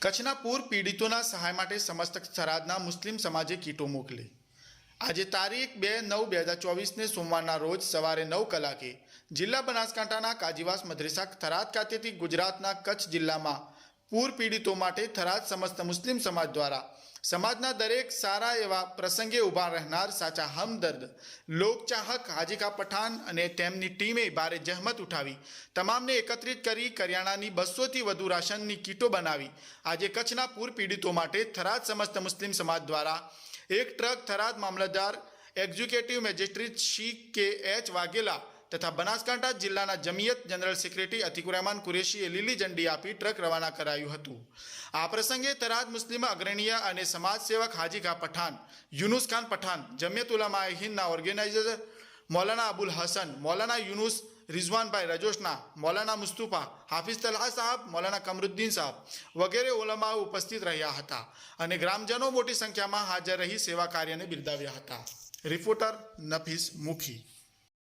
કચ્છના પૂર પીડિતોના સહાય માટે સમસ્ત થરાદના મુસ્લિમ સમાજે કીટો મોકલી। આજે તારીખ 2/9/2024ને સોમવારના રોજ સવારે 9 કલાકે જિલ્લા બનાસકાંઠાના કાજીવાસ મદ્રેસા થરાદ ખાતેથી ગુજરાતના કચ્છ જિલ્લામાં પૂર પીડિતો માટે થરાદ સમસ્ત મુસ્લિમ સમાજ દ્વારા સમાજના દરેક સારા એવા પ્રસંગે ઊભા રહેનાર સાચા હમદર્દ લોકચાહક હાજીકા પઠાણ અને તેમની ટીમે ભારે જહેમત ઉઠાવી તમામને એકત્રિત કરી કરિયાણાની 200થી વધુ રાશનની કીટો બનાવી આજે કચ્છના પૂર પીડિતો માટે થરાદ સમસ્ત મુસ્લિમ સમાજ દ્વારા એક ટ્રક થરાદ મામલતદાર એક્ઝિક્યુટિવ મેજિસ્ટ્રેટ CKH વાઘેલા તથા બનાસકાંઠા જિલ્લાના જમિયત જનરલ સેક્રેટરી અતિકુર રહેમાન કુરેશીએ લીલી ઝંડી આપી ટ્રક રવાના કરાયું હતું। આ પ્રસંગે થરાદ મુસ્લિમ અગ્રણીય અને સમાજ સેવક હાજીકા પઠાણ, યુનુસ ખાન પઠાણ, જમિયત ઉલમા હિંદના ઓર્ગેનાઇઝર મૌલાના અબુલ હસન, મૌલાના યુનુસ, રિઝવાનભાઈ રજોશના, મૌલાના મુસ્તુફા, હાફિઝ તલહા સાહેબ, મૌલાના કમરુદ્દીન સાહેબ વગેરે ઉલમાઓ ઉપસ્થિત રહ્યા હતા અને ગ્રામજનો મોટી સંખ્યામાં હાજર રહી સેવા કાર્યને બિરદાવ્યા હતા। રિપોર્ટર નફીસ મુખી।